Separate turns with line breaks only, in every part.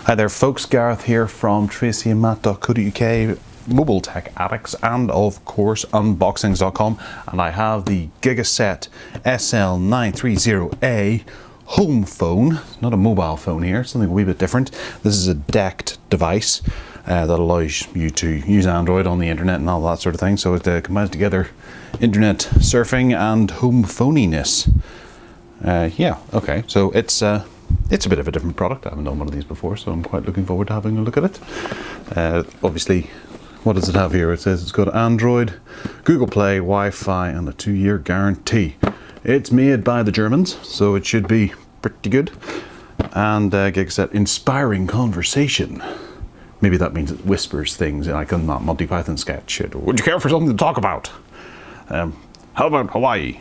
Hi there folks, Gareth here from tracyandmatt.co.uk, mobile tech addicts, and of course unboxings.com, and I have the Gigaset SL930A home phone, not a mobile phone here, something a wee bit different. This is a decked device that allows you to use Android on the internet and all that sort of thing, so it combines together internet surfing and home phoniness. Yeah, okay, so it's a bit of a different product. I haven't done one of these before, so I'm quite looking forward to having a look at it. Obviously, what does it have here? It says it's got Android, Google Play, Wi-Fi, and a 2-year guarantee. It's made by the Germans, so it should be pretty good. And Gigaset inspiring conversation. Maybe that means it whispers things like on that Monty Python sketch. Would you care for something to talk about? How about Hawaii?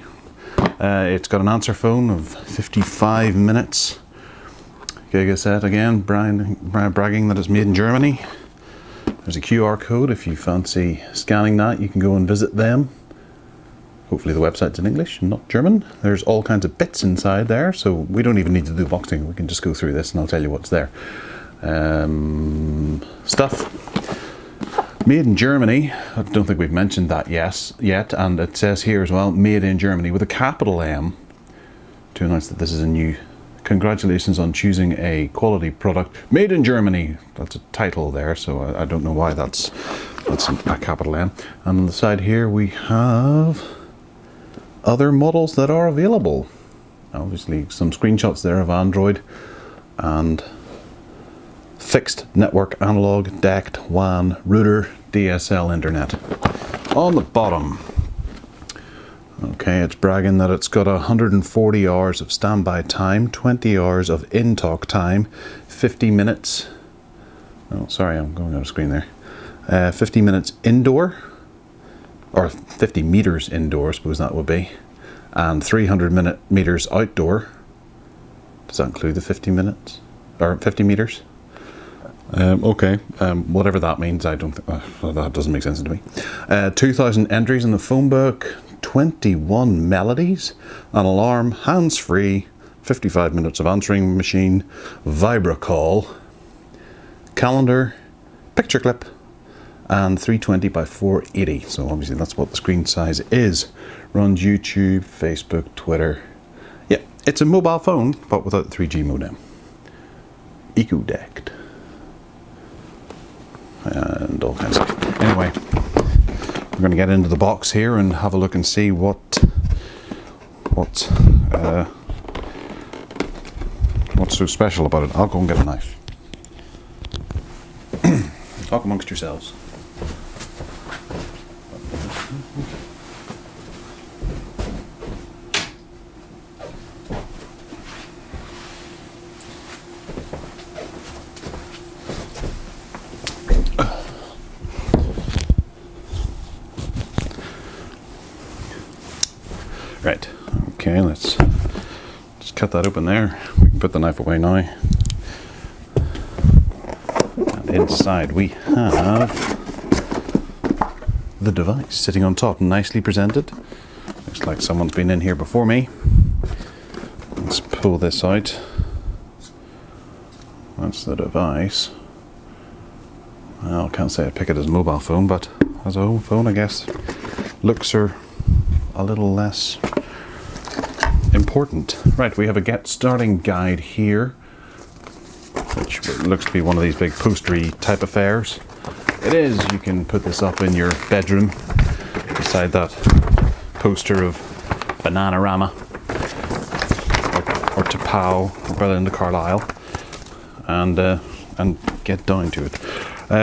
It's got an answer phone of 55 minutes. Gigaset again, bragging that it's made in Germany. There's a QR code if you fancy scanning that. You can go and visit them. Hopefully the website's in English and not German. There's all kinds of bits inside there, so we don't even need to do boxing. We can just go through this and I'll tell you what's there. Stuff. Made in Germany. I don't think we've mentioned that yet, and it says here as well, made in Germany with a capital M, to announce that this is a new. Congratulations on choosing a quality product made in Germany. That's a title there, so I don't know why that's a capital M. And on the side here we have other models that are available. Obviously some screenshots there of Android and fixed network, analog, decked, WAN, router, DSL internet. On the bottom, okay, it's bragging that it's got 140 hours of standby time, 20 hours of in-talk time, 50 minutes, oh sorry, I'm going out of screen there, 50 minutes indoor, or 50 meters indoor I suppose that would be, and 300 meters outdoor. Does that include the 50 minutes, or 50 meters? Whatever that means, I don't think, that doesn't make sense to me. 2,000 entries in the phone book, 21 melodies, an alarm, hands-free, 55 minutes of answering machine, Vibra call, calendar, picture clip, and 320 by 480. So obviously that's what the screen size is. Runs YouTube, Facebook, Twitter. Yeah, it's a mobile phone, but without the 3G modem. Eco-decked. And all kinds of stuff. Anyway, we're going to get into the box here and have a look and see what's so special about it. I'll go and get a knife. Talk amongst yourselves. Right, okay, let's just cut that open there. We can put the knife away now. And inside we have the device sitting on top, nicely presented. Looks like someone's been in here before me. Let's pull this out. That's the device. Well, I can't say I pick it as a mobile phone, but as a home phone, I guess looks are a little less important. Right, we have a get starting guide here, which looks to be one of these big postery type affairs. It is. You can put this up in your bedroom beside that poster of Bananarama or Tapao or Belinda Carlisle, and get down to it.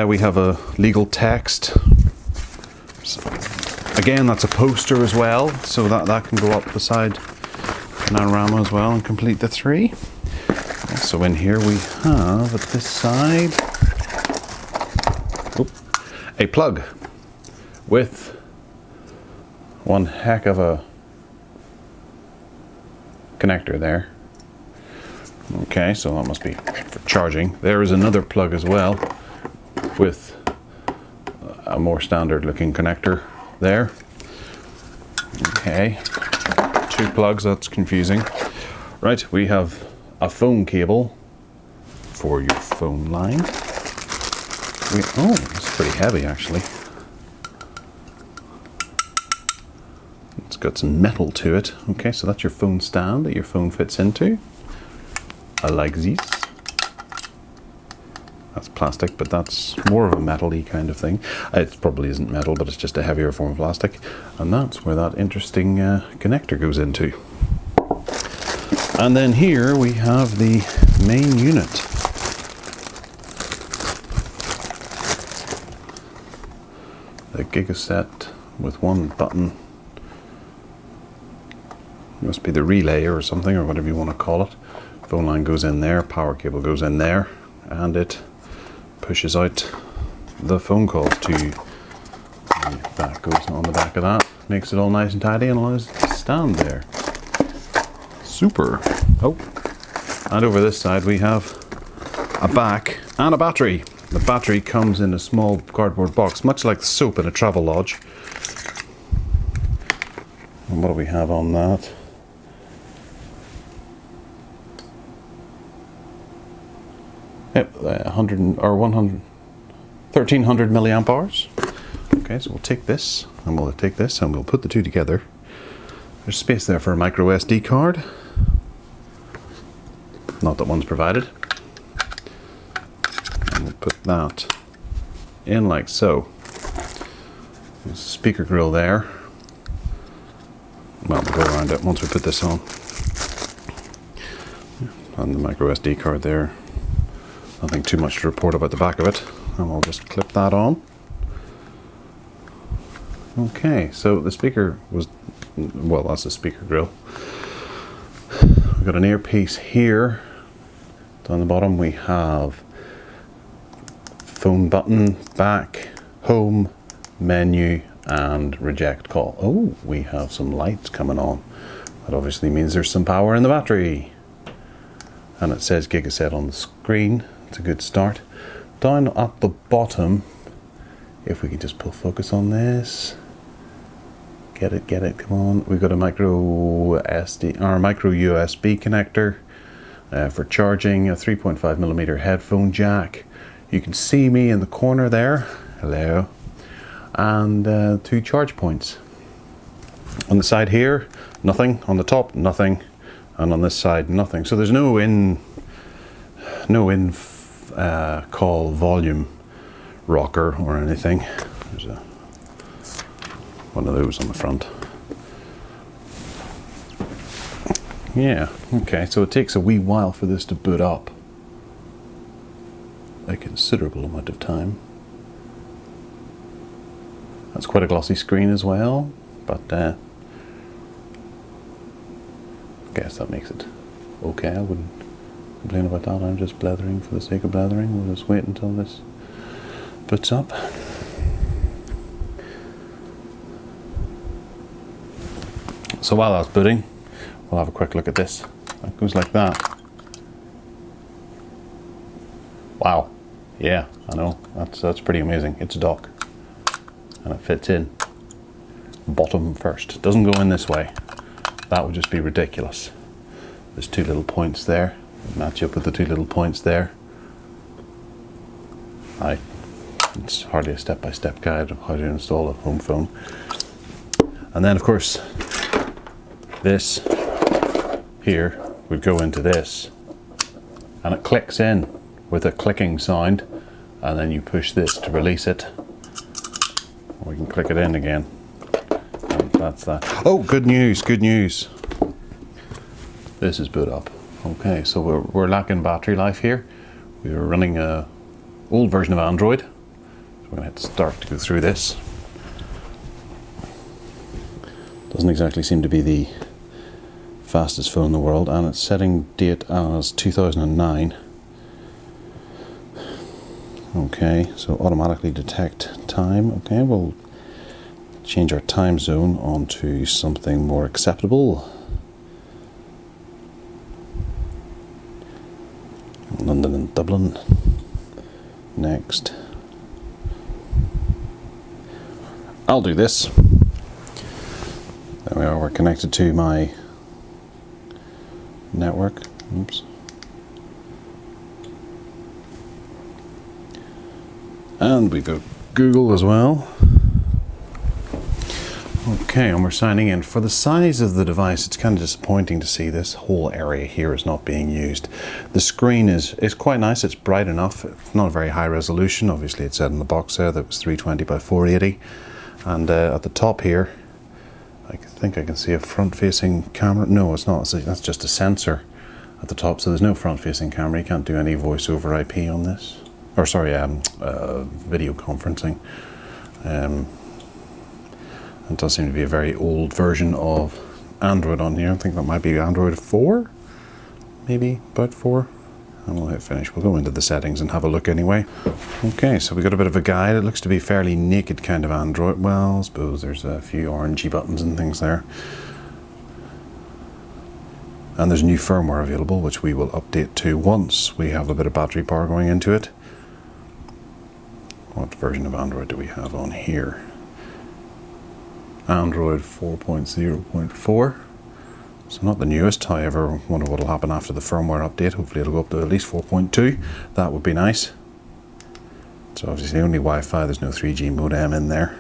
We have a legal text. Again, that's a poster as well, so that can go up beside Panorama as well and complete the 3. Also in here we have, at this side, a plug with one heck of a connector there. Okay, so that must be for charging. There is another plug as well with a more standard looking connector there. Okay, 2 plugs, that's confusing. Right, we have a phone cable for your phone line. Oh, it's pretty heavy actually. It's got some metal to it. Okay, so that's your phone stand that your phone fits into. I like these. That's plastic, but that's more of a metal-y kind of thing. It probably isn't metal, but it's just a heavier form of plastic. And that's where that interesting connector goes into. And then here we have the main unit. The Gigaset with one button. It must be the relay or something, or whatever you want to call it. Phone line goes in there, power cable goes in there, and it pushes out the phone calls to that goes on the back of that. Makes it all nice and tidy and allows it to stand there. Super. Oh, and over this side we have a back and a battery. The battery comes in a small cardboard box, much like the soap in a travel lodge. And what do we have on that? Yep, 1300 milliamp hours. Okay, so we'll take this and we'll take this and we'll put the two together. There's space there for a micro SD card. Not that one's provided. And we'll put that in like so. There's a speaker grill there. Well, we'll go around it once we put this on. And the micro SD card there. Nothing too much to report about the back of it. And we'll just clip that on. Okay, so the speaker was, well, that's the speaker grill. We've got an earpiece here. Down the bottom we have phone button, back, home, menu, and reject call. Oh, we have some lights coming on. That obviously means there's some power in the battery. And it says Gigaset on the screen. It's a good start. Down at the bottom, if we could just pull focus on this. Get it, come on. We've got a micro SD or micro USB connector for charging, a 3.5mm headphone jack. You can see me in the corner there. Hello. And 2 charge points. On the side here, nothing. On the top, nothing. And on this side, nothing. So there's no in call volume rocker or anything. There's one of those on the front. Yeah, okay, so it takes a wee while for this to boot up. A considerable amount of time. That's quite a glossy screen as well, but I guess that makes it okay. I wouldn't complain about that. I'm just blathering for the sake of blathering. We'll just wait until this boots up. So while that's booting, we'll have a quick look at this. It goes like that. Wow. Yeah, I know. That's pretty amazing. It's a dock. And it fits in. Bottom first. It doesn't go in this way. That would just be ridiculous. There's 2 little points there. Match up with the 2 little points there. It's hardly a step-by-step guide of how to install a home phone. And then of course this here would go into this, and it clicks in with a clicking sound, and then you push this to release it. We can click it in again, and that's that. Oh, good news, good news. This is boot up. Okay, so we're lacking battery life here. We were running a old version of Android, so we're gonna hit start to go through this. Doesn't exactly seem to be the fastest phone in the world, and it's setting date as 2009. Okay, so automatically detect time. Okay, we'll change our time zone onto something more acceptable. London and Dublin. Next. I'll do this. There we are, we're connected to my network. Oops. And we've got Google as well. Okay, and we're signing in. For the size of the device, it's kind of disappointing to see this whole area here is not being used. The screen is quite nice, it's bright enough. It's not a very high resolution. Obviously it said in the box there that it was 320 by 480. And at the top here, I think I can see a front-facing camera. No, it's not. That's just a sensor at the top, so there's no front-facing camera. You can't do any voice over IP on this. Or sorry, video conferencing. It does seem to be a very old version of Android on here. I think that might be Android 4, maybe about 4. And we'll hit finish. We'll go into the settings and have a look anyway. Okay, so we got a bit of a guide. It looks to be fairly naked kind of Android. Well, I suppose there's a few orangey buttons and things there. And there's new firmware available, which we will update to once we have a bit of battery power going into it. What version of Android do we have on here? Android 4.0.4. So not the newest, however, I wonder what will happen after the firmware update. Hopefully it'll go up to at least 4.2. That would be nice. So obviously only Wi-Fi, there's no 3G modem in there.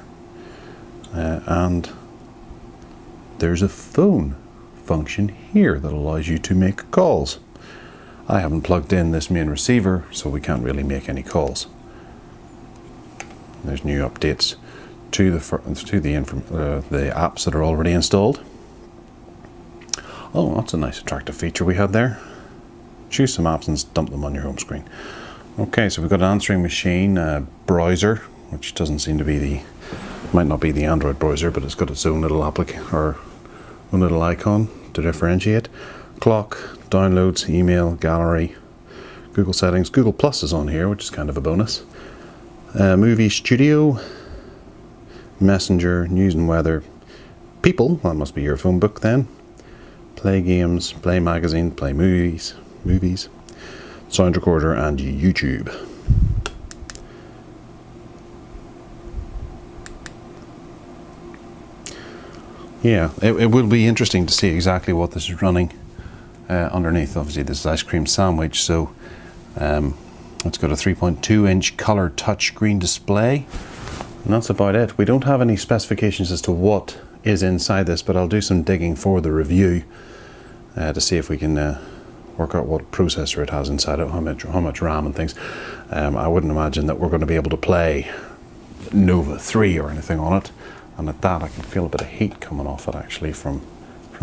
And there's a phone function here that allows you to make calls. I haven't plugged in this main receiver, so we can't really make any calls. There's new updates to the apps that are already installed. Oh, that's a nice attractive feature we had there. Choose some apps and dump them on your home screen. Okay, so we've got an answering machine, browser, which doesn't seem to be might not be the Android browser, but it's got its own little own little icon to differentiate. Clock, downloads, email, gallery, Google settings. Google Plus is on here, which is kind of a bonus. Movie studio, messenger, news and weather, people, that must be your phone book then. Play games, play magazine, play movies, sound recorder, and YouTube. Yeah, it will be interesting to see exactly what this is running underneath. Obviously this is ice cream sandwich, so it's got a 3.2-inch color touchscreen display, and that's about it. We don't have any specifications as to what is inside this, but I'll do some digging for the review to see if we can work out what processor it has inside it, how much RAM and things. I wouldn't imagine that we're going to be able to play Nova 3 or anything on it, and at that I can feel a bit of heat coming off it actually from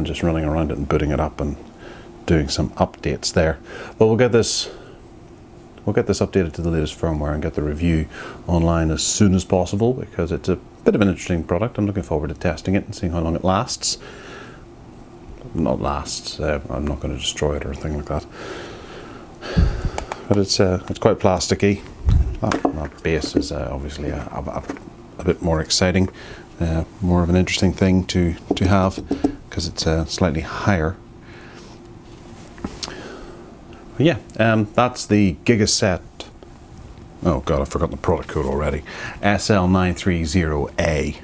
just running around it and booting it up and doing some updates there. But we'll get this updated to the latest firmware and get the review online as soon as possible, because it's a bit of an interesting product. I'm looking forward to testing it and seeing how long it lasts. Not lasts, I'm not going to destroy it or anything like that. But it's quite plasticky. That base is obviously a bit more exciting, more of an interesting thing to have, because it's slightly higher. But yeah, that's the Gigaset. Oh god, I've forgotten the product code already. SL930A.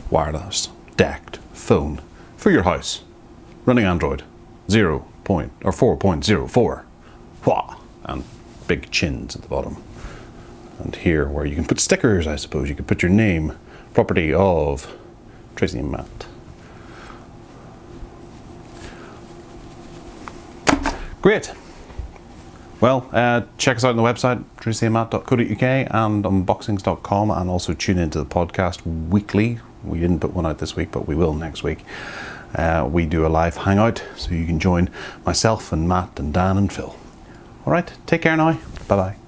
Wireless decked phone for your house, running Android 4.04. Wah! And big chins at the bottom. And here where you can put stickers, I suppose. You could put your name, property of Tracy and Matt. Great. Well, check us out on the website, tracyandmatt.co.uk and unboxings.com, and also tune into the podcast weekly. We didn't put one out this week, but we will next week. We do a live hangout, so you can join myself and Matt and Dan and Phil. All right, take care now. Bye-bye.